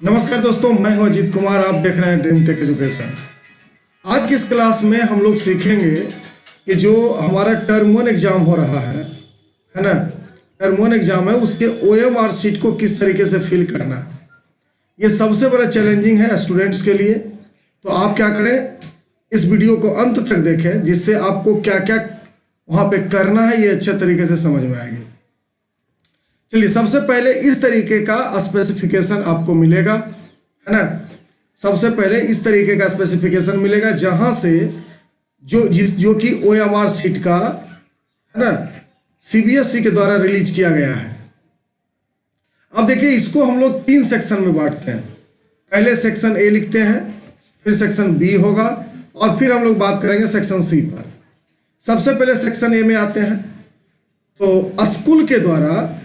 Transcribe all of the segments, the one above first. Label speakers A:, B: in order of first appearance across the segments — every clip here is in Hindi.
A: नमस्कार दोस्तों, मैं हूं अजीत कुमार। आप देख रहे हैं ड्रीम टेक एजुकेशन। आज की इस क्लास में हम लोग सीखेंगे कि जो हमारा टर्म 1 एग्जाम हो रहा है ना, टर्म 1 एग्जाम है, उसके OMR शीट को किस तरीके से फिल करना है। ये सबसे बड़ा चैलेंजिंग है स्टूडेंट्स के लिए। तो आप क्या करें, इस वीडियो को अंत तक देखें, जिससे आपको क्या क्या वहाँ पे करना है ये अच्छे तरीके से समझ में आएगी। चलिए, सबसे पहले इस तरीके का स्पेसिफिकेशन आपको मिलेगा, है ना। सबसे पहले इस तरीके का स्पेसिफिकेशन मिलेगा, जहां से जो कि OMR शीट का, है ना, CBSE के द्वारा रिलीज किया गया है। अब देखिए, इसको हम लोग 3 सेक्शन में बांटते हैं। पहले सेक्शन A लिखते हैं, फिर सेक्शन B होगा, और फिर हम लोग बात करेंगे सेक्शन C पर। सबसे पहले सेक्शन A में आते हैं। तो स्कूल के द्वारा,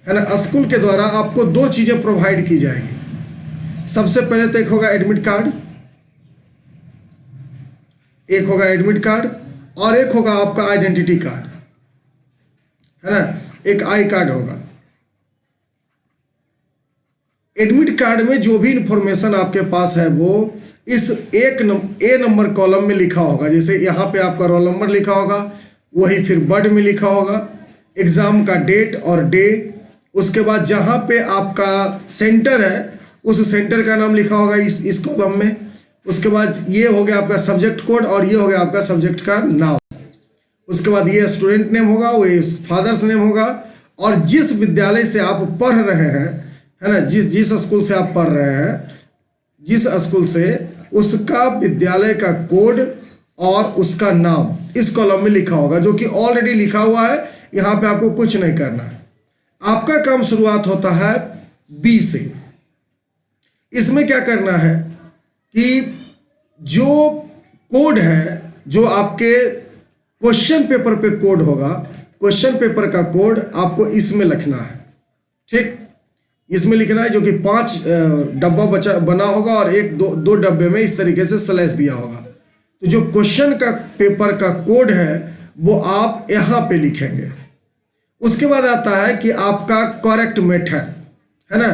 A: है ना, स्कूल के द्वारा आपको 2 चीजें प्रोवाइड की जाएगी। सबसे पहले तो एक होगा एडमिट कार्ड, और एक होगा आपका आइडेंटिटी कार्ड, है ना, एक आई कार्ड होगा। एडमिट कार्ड में जो भी इंफॉर्मेशन आपके पास है वो इस A नंबर कॉलम में लिखा होगा। जैसे यहाँ पे आपका रोल नंबर लिखा होगा, वही फिर बर्ड में लिखा होगा, एग्जाम का डेट और डे, उसके बाद जहाँ पे आपका सेंटर है उस सेंटर का नाम लिखा होगा इस कॉलम में। उसके बाद ये हो गया आपका सब्जेक्ट कोड, और ये हो गया आपका सब्जेक्ट का नाम। उसके बाद ये स्टूडेंट नेम होगा, वो फादर्स नेम होगा, और जिस विद्यालय से आप पढ़ रहे हैं, है ना, जिस स्कूल से आप पढ़ रहे हैं, जिस स्कूल से, उसका विद्यालय का कोड और उसका नाम इस कॉलम में लिखा होगा, जो कि ऑलरेडी लिखा हुआ है। यहाँ पे आपको कुछ नहीं करना है। आपका काम शुरुआत होता है B से। इसमें क्या करना है कि जो कोड है, जो आपके क्वेश्चन पेपर पे कोड होगा, क्वेश्चन पेपर का कोड आपको इसमें लिखना है। ठीक, इसमें लिखना है, जो कि 5 डब्बा बना होगा, और दो डब्बे में इस तरीके से स्लैश दिया होगा। तो जो क्वेश्चन का पेपर का कोड है वो आप यहाँ पे लिखेंगे। उसके बाद आता है कि आपका करेक्ट मेथड, है ना।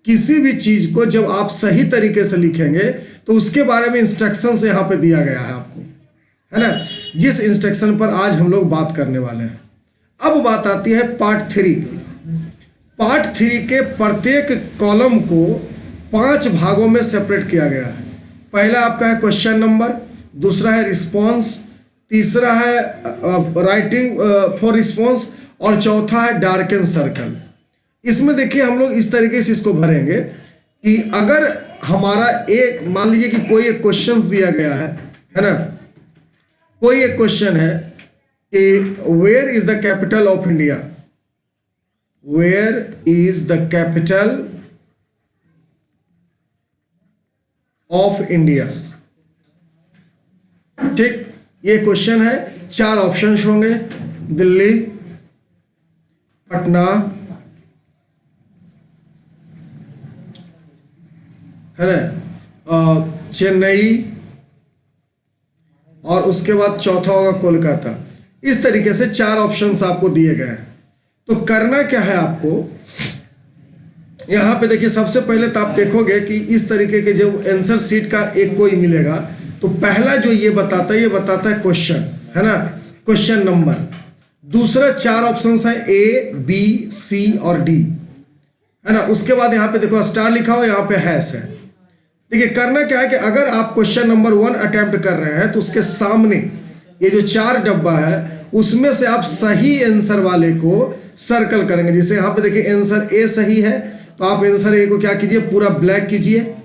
A: किसी भी चीज को जब आप सही तरीके से लिखेंगे तो उसके बारे में इंस्ट्रक्शंस यहाँ पे दिया गया है आपको, है ना, जिस इंस्ट्रक्शन पर आज हम लोग बात करने वाले हैं। अब बात आती है पार्ट 3 की। पार्ट 3 के प्रत्येक कॉलम को 5 भागों में सेपरेट किया गया है। पहला आपका है क्वेश्चन नंबर, दूसरा है रिस्पॉन्स, तीसरा है राइटिंग फॉर रिस्पॉन्स, और चौथा है डार्कन सर्कल। इसमें देखिए, हम लोग इस तरीके से इसको भरेंगे कि अगर हमारा एक, मान लीजिए कि कोई एक क्वेश्चन दिया गया है ना, कोई एक क्वेश्चन है कि where is the capital of India, where is the capital of India. ठीक, ये क्वेश्चन है। 4 ऑप्शंस होंगे, दिल्ली, पटना, है ना, चेन्नई, और उसके बाद चौथा होगा कोलकाता। इस तरीके से 4 ऑप्शंस आपको दिए गए हैं। तो करना क्या है आपको, यहां पे देखिए, सबसे पहले तो आप देखोगे कि इस तरीके के जब आंसर शीट का एक कोई मिलेगा, तो पहला जो ये बताता है क्वेश्चन, है ना, क्वेश्चन नंबर। दूसरा 4 ऑप्शंस हैं A, B, C और D, है ना। उसके बाद यहाँ पे देखो स्टार लिखा हो, यहाँ पे हैश है। देखिए, करना क्या है कि अगर आप क्वेश्चन नंबर 1 अटेम्प्ट कर रहे हैं तो उसके सामने ये जो 4 डब्बा है उसमें से आप सही आंसर वाले को सर्कल करेंगे। जैसे यहाँ पे देखिए आंसर A सही है, तो आप आंसर A को क्या कीजिए, पूरा ब्लैक कीजिए,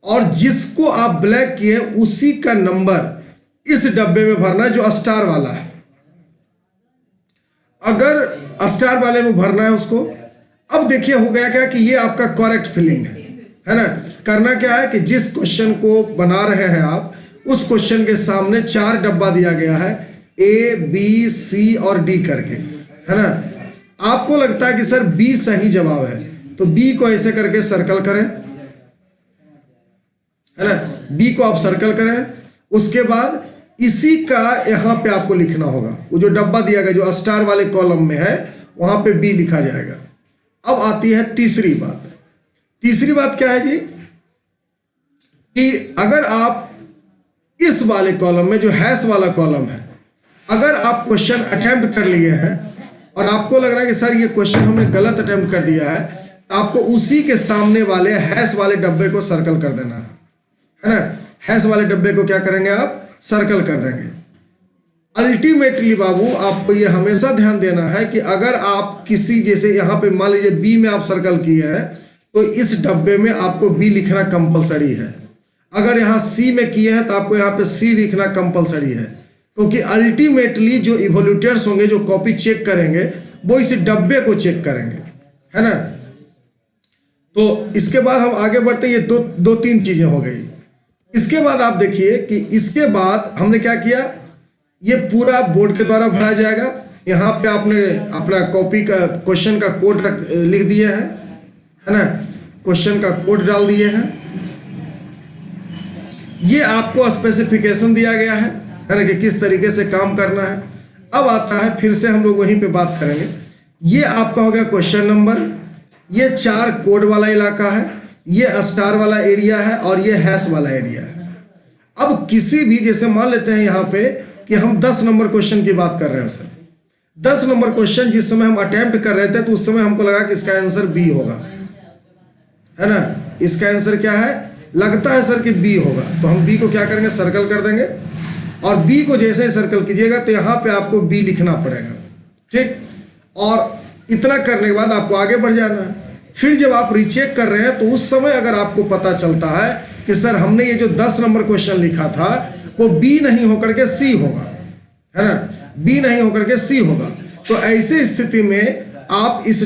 A: और जिसको आप ब्लैक किए उसी का नंबर इस डब्बे में भरना है जो स्टार वाला है। अगर स्टार वाले में भरना है उसको। अब देखिए हो गया क्या कि ये आपका करेक्ट फिलिंग है ना। करना क्या है कि जिस क्वेश्चन को बना रहे हैं आप, उस क्वेश्चन के सामने 4 डब्बा दिया गया है, A, B, C और D करके, है ना। आपको लगता है कि सर B सही जवाब है, तो B को ऐसे करके सर्कल करें, है ना, B को आप सर्कल करें। उसके बाद इसी का यहाँ पे आपको लिखना होगा, वो जो डब्बा दिया गया जो स्टार वाले कॉलम में है वहां पे B लिखा जाएगा। अब आती है तीसरी बात। तीसरी बात क्या है जी कि अगर आप इस वाले कॉलम में जो हैश वाला कॉलम है, अगर आप क्वेश्चन अटेम्प्ट कर लिए हैं और आपको लग रहा है कि सर ये क्वेश्चन हमने गलत अटेम्प्ट कर दिया है, तो आपको उसी के सामने वाले हैश वाले डब्बे को सर्कल कर देना है ना। हैश वाले डब्बे को क्या करेंगे आप, सर्कल कर देंगे। अल्टीमेटली बाबू आपको ये हमेशा ध्यान देना है कि अगर आप किसी, जैसे यहाँ पे मान लीजिए बी में आप सर्कल किए हैं, तो इस डब्बे में आपको बी लिखना कंपलसरी है। अगर यहाँ सी में किए हैं तो आपको यहाँ पे सी लिखना कंपलसरी है, क्योंकि अल्टीमेटली जो इवोल्यूटर्स होंगे, जो कॉपी चेक करेंगे, वो इस डब्बे को चेक करेंगे, है ना। तो इसके बाद हम आगे बढ़ते हैं। ये दो तीन चीजें हो गई। इसके बाद आप देखिए कि इसके बाद हमने क्या किया, ये पूरा बोर्ड के द्वारा भरा जाएगा। यहाँ पे आपने अपना कॉपी का क्वेश्चन का कोड लिख दिए हैं, है ना, क्वेश्चन का कोड डाल दिए हैं। ये आपको स्पेसिफिकेशन दिया गया है ना, कि किस तरीके से काम करना है। अब आता है, फिर से हम लोग वहीं पे बात करेंगे। ये आपका हो गया क्वेश्चन नंबर, ये 4 कोड वाला इलाका है, ये स्टार वाला एरिया है और ये हैश वाला एरिया है। अब किसी भी, जैसे मान लेते हैं यहाँ पे कि हम 10 नंबर क्वेश्चन की बात कर रहे हैं सर, 10 नंबर क्वेश्चन जिस समय हम अटेम्प्ट कर रहे थे, तो उस समय हमको लगा कि इसका आंसर बी होगा, है ना। इसका आंसर क्या है, लगता है सर कि बी होगा, तो हम बी को क्या करेंगे, सर्कल कर देंगे। और बी को जैसे ही सर्कल कीजिएगा तो यहाँ पे आपको बी लिखना पड़ेगा, ठीक। और इतना करने के बाद आपको आगे बढ़ जाना है। फिर जब आप रीचेक कर रहे हैं तो उस समय अगर आपको पता चलता है कि सर हमने ये जो 10 नंबर क्वेश्चन लिखा था वो बी नहीं होकर के सी होगा, है ना, बी नहीं होकर के सी होगा, तो ऐसी स्थिति में आप इस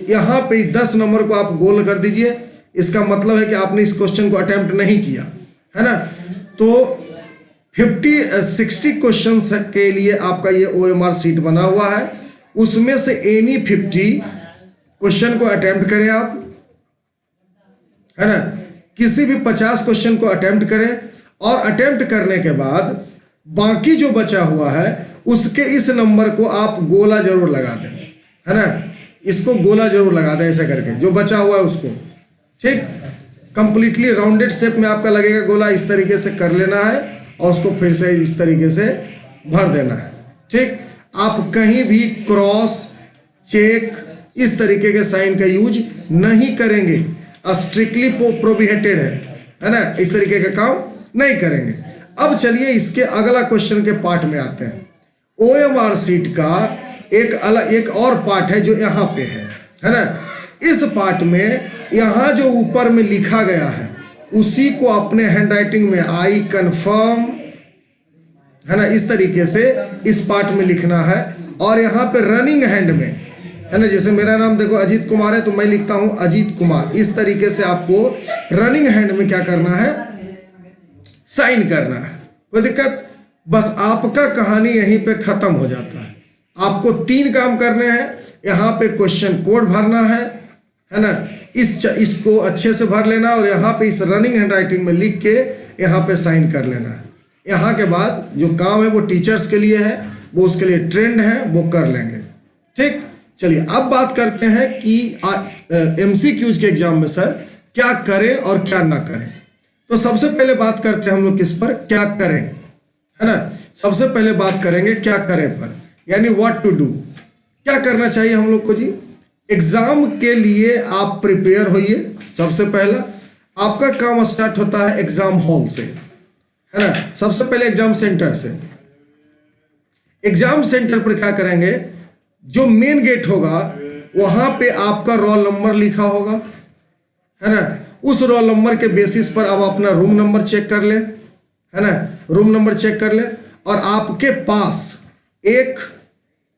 A: यहाँ पे 10 नंबर को आप गोल कर दीजिए। इसका मतलब है कि आपने इस क्वेश्चन को अटेम्प्ट नहीं किया, है ना। तो 60 क्वेश्चन के लिए आपका ये OMR सीट बना हुआ है, उसमें से एनी 50 क्वेश्चन को अटेम्प्ट करें आप, है ना। किसी भी 50 क्वेश्चन को अटेम्प्ट करें और अटेम्प्ट करने के बाद बाकी जो बचा हुआ है उसके इस नंबर को आप गोला जरूर लगा दें, है ना। इसको गोला जरूर लगा दें ऐसे करके, जो बचा हुआ है उसको, ठीक। कंप्लीटली राउंडेड शेप में आपका लगेगा गोला, इस तरीके से कर लेना है और उसको फिर से इस तरीके से भर देना है, ठीक। आप कहीं भी क्रॉस, चेक, इस तरीके के साइन का यूज नहीं करेंगे, स्ट्रिक्टली प्रोहिबिटेड है ना, इस तरीके का काम नहीं करेंगे। अब चलिए इसके अगला क्वेश्चन के पार्ट में आते हैं। OMR सीट का एक और पार्ट है जो यहाँ पे है ना। इस पार्ट में यहाँ जो ऊपर में लिखा गया है उसी को अपने हैंडराइटिंग में आई कन्फर्म, है ना, इस तरीके से इस पार्ट में लिखना है। और यहाँ पे रनिंग हैंड में, है ना, जैसे मेरा नाम देखो अजीत कुमार है तो मैं लिखता हूँ अजीत कुमार, इस तरीके से आपको रनिंग हैंड में क्या करना है, साइन करना है। कोई दिक्कत, बस आपका कहानी यहीं पे खत्म हो जाता है। आपको 3 काम करने हैं। यहाँ पे क्वेश्चन कोड भरना है ना, इसको अच्छे से भर लेना और यहाँ पे इस रनिंग हैंडराइटिंग में लिख के यहाँ पे साइन कर लेना है। यहाँ के बाद जो काम है वो टीचर्स के लिए है, वो उसके लिए ट्रेंड है, वो कर लेंगे, ठीक। चलिए अब बात करते हैं कि MCQs के एग्जाम में सर क्या करें और क्या ना करें। तो सबसे पहले बात करते हैं हम लोग किस पर, क्या करें, है ना। सबसे पहले बात करेंगे क्या करें पर, यानी व्हाट टू डू, क्या करना चाहिए हम लोग को जी। एग्जाम के लिए आप प्रिपेयर होइए। सबसे पहला आपका काम स्टार्ट होता है एग्जाम हॉल से, है ना। सबसे पहले एग्जाम सेंटर से। एग्जाम सेंटर पर क्या करेंगे, जो मेन गेट होगा वहां पे आपका रोल नंबर लिखा होगा, है ना। उस रोल नंबर के बेसिस पर आप अपना रूम नंबर चेक कर ले, है ना, रूम नंबर चेक कर ले। और आपके पास एक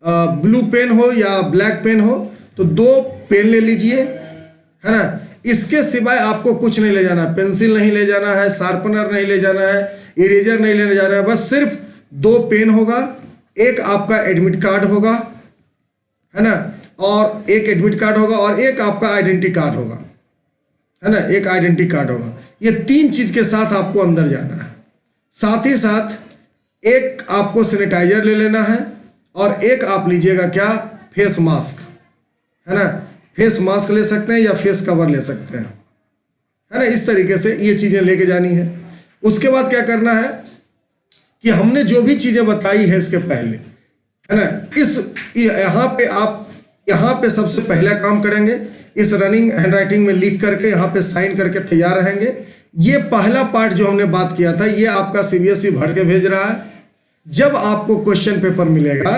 A: ब्लू पेन हो या ब्लैक पेन हो तो 2 पेन ले लीजिए, है ना। इसके सिवाय आपको कुछ नहीं ले जाना, पेंसिल नहीं ले जाना है, शार्पनर नहीं ले जाना है, इरेजर नहीं लेने जाना है, बस सिर्फ 2 पेन होगा, एक आपका एडमिट कार्ड होगा, है ना, और एक एडमिट कार्ड होगा और एक आपका आइडेंटिटी कार्ड होगा, है ना, एक आइडेंटिटी कार्ड होगा। ये 3 चीज के साथ आपको अंदर जाना है। साथ ही साथ एक आपको सैनिटाइजर ले लेना है और एक आप लीजिएगा क्या, फेस मास्क, है ना। फेस मास्क ले सकते हैं या फेस कवर ले सकते हैं, है ना। इस तरीके से ये चीज़ें लेके जानी है। उसके बाद क्या करना है कि हमने जो भी चीज़ें बताई है इसके पहले, है ना, यहाँ पे सबसे पहला काम करेंगे, इस रनिंग हैंडराइटिंग में लिख करके यहाँ पे साइन करके तैयार रहेंगे। ये पहला पार्ट जो हमने बात किया था, ये आपका सीबीएसई भर के भेज रहा है। जब आपको क्वेश्चन पेपर मिलेगा,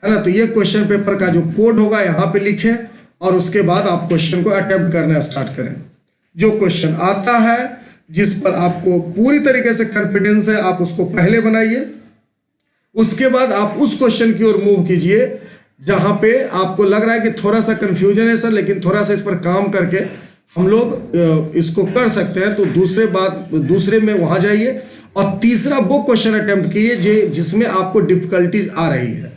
A: है ना, तो ये क्वेश्चन पेपर का जो कोड होगा यहाँ पे लिखें और उसके बाद आप क्वेश्चन को अटेम्प्ट करना स्टार्ट करें। जो क्वेश्चन आता है, जिस पर आपको पूरी तरीके से कॉन्फिडेंस है, आप उसको पहले बनाइए। उसके बाद आप उस क्वेश्चन की ओर मूव कीजिए जहां पे आपको लग रहा है कि थोड़ा सा कंफ्यूजन है सर, लेकिन थोड़ा सा इस पर काम करके हम लोग इसको कर सकते हैं, तो दूसरे में वहां जाइए। और तीसरा वो क्वेश्चन अटेम्प्ट कीजिए जिसमें आपको डिफिकल्टीज आ रही है।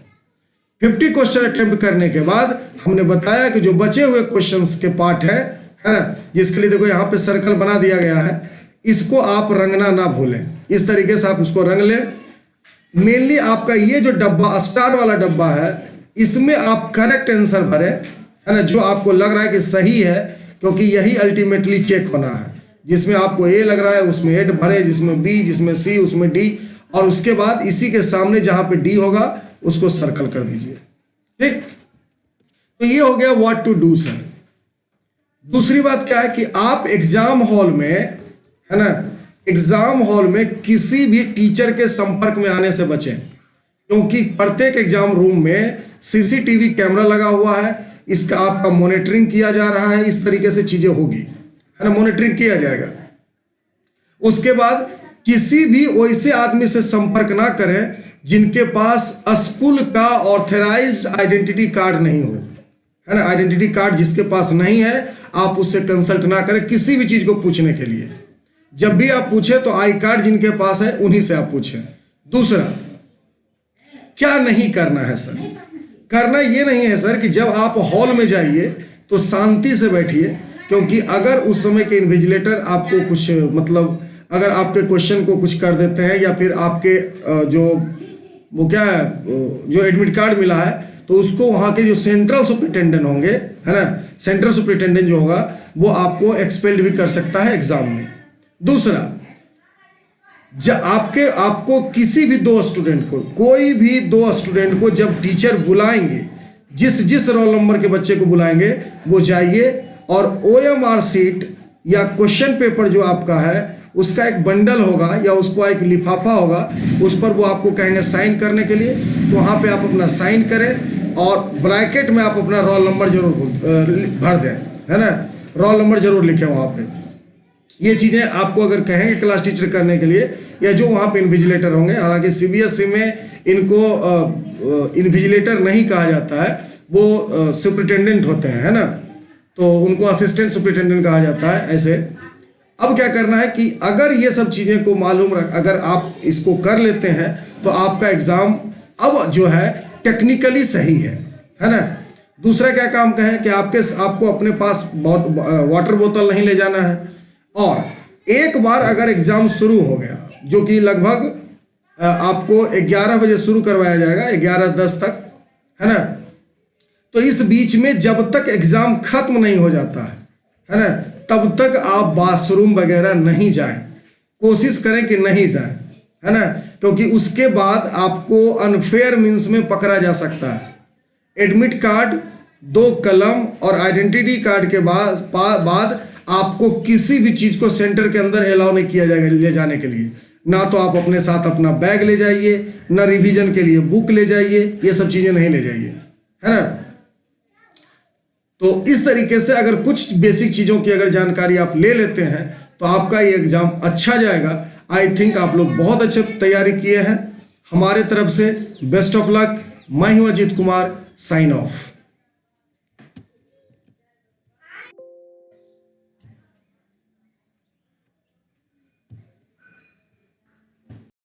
A: 50 क्वेश्चन अटेम्प्ट करने के बाद हमने बताया कि जो बचे हुए क्वेश्चंस के पार्ट है ना, जिसके लिए देखो यहाँ पे सर्कल बना दिया गया है, इसको आप रंगना ना भूलें। इस तरीके से आप उसको रंग लें। मेनली आपका ये जो डब्बा, स्टार वाला डब्बा है, इसमें आप करेक्ट आंसर भरें, है ना, जो आपको लग रहा है कि सही है, क्योंकि यही अल्टीमेटली चेक होना है। जिसमें आपको ए लग रहा है उसमें ए भरें, जिसमें बी, जिसमें सी, उसमें डी, और उसके बाद इसी के सामने जहां पे डी होगा उसको सर्कल कर दीजिए। ठीक, तो ये हो गया व्हाट टू डू सर। दूसरी बात क्या है कि आप एग्जाम हॉल में, है ना, एग्जाम हॉल में किसी भी टीचर के संपर्क में आने से बचें, क्योंकि प्रत्येक एग्जाम रूम में सीसीटीवी कैमरा लगा हुआ है। इसका आपका मॉनिटरिंग किया जा रहा है। इस तरीके से चीजें होगी, है ना, मॉनिटरिंग किया जाएगा। उसके बाद किसी भी वैसे आदमी से संपर्क ना करें जिनके पास स्कूल का ऑथराइज्ड आइडेंटिटी कार्ड नहीं हो, है ना। आइडेंटिटी कार्ड जिसके पास नहीं है, आप उससे कंसल्ट ना करें किसी भी चीज को पूछने के लिए। जब भी आप पूछे तो आई कार्ड जिनके पास है उन्हीं से आप पूछें। दूसरा, क्या नहीं करना है सर? करना ये नहीं है सर कि जब आप हॉल में जाइए तो शांति से बैठिए, क्योंकि अगर उस समय के इन्विजिलेटर आपको कुछ मतलब अगर आपके क्वेश्चन को कुछ कर देते हैं, या फिर आपके जो एडमिट कार्ड मिला है, तो उसको वहाँ के जो सेंट्रल सुपरिटेंडेंट होंगे, है ना, सेंट्रल सुपरिटेंडेंट जो होगा वो आपको एक्सपेल्ड भी कर सकता है एग्जाम में। दूसरा, जब आपको किसी भी कोई भी दो स्टूडेंट को जब टीचर बुलाएंगे, जिस रोल नंबर के बच्चे को बुलाएंगे, वो जाइए और OMR शीट या क्वेश्चन पेपर जो आपका है उसका एक बंडल होगा या उसको एक लिफाफा होगा, उस पर वो आपको कहेंगे साइन करने के लिए, तो वहाँ पे आप अपना साइन करें और ब्रैकेट में आप अपना रोल नंबर जरूर भर दें, है ना, रोल नंबर जरूर लिखें वहाँ पे। ये चीज़ें आपको अगर कहेंगे क्लास टीचर करने के लिए, या जो वहाँ पे इन्विजिलेटर होंगे, हालांकि सीबीएसई में इनको इन्विजिलेटर नहीं कहा जाता है, वो सुपरिटेंडेंट होते हैं, है ना, तो उनको असिस्टेंट सुपरिटेंडेंट कहा जाता है ऐसे। अब क्या करना है कि अगर ये सब चीज़ें को अगर आप इसको कर लेते हैं तो आपका एग्ज़ाम अब जो है टेक्निकली सही है ना। दूसरा क्या काम का है कि आपको अपने पास वाटर बोतल नहीं ले जाना है, और एक बार अगर एग्ज़ाम शुरू हो गया, जो कि लगभग आपको 11 बजे शुरू करवाया जाएगा, 11:10 तक, है ना, तो इस बीच में जब तक एग्ज़ाम खत्म नहीं हो जाता है ना, तब तक आप बाथरूम वगैरह नहीं जाएं, कोशिश करें कि नहीं जाएं, है ना, क्योंकि उसके बाद आपको अनफेयर मीन्स में पकड़ा जा सकता है। एडमिट कार्ड, 2 कलम और आइडेंटिटी कार्ड के बाद आपको किसी भी चीज़ को सेंटर के अंदर अलाउ नहीं किया जाएगा ले जाने के लिए। ना तो आप अपने साथ अपना बैग ले जाइए, ना रिवीजन के लिए बुक ले जाइए, ये सब चीज़ें नहीं ले जाइए, है ना। तो इस तरीके से अगर कुछ बेसिक चीज़ों की अगर जानकारी आप ले लेते हैं तो आपका ये एग्ज़ाम अच्छा जाएगा। आई थिंक आप लोग बहुत अच्छे तैयारी किए हैं। हमारे तरफ से बेस्ट ऑफ लक। मैं हूं अजीत कुमार, साइन ऑफ।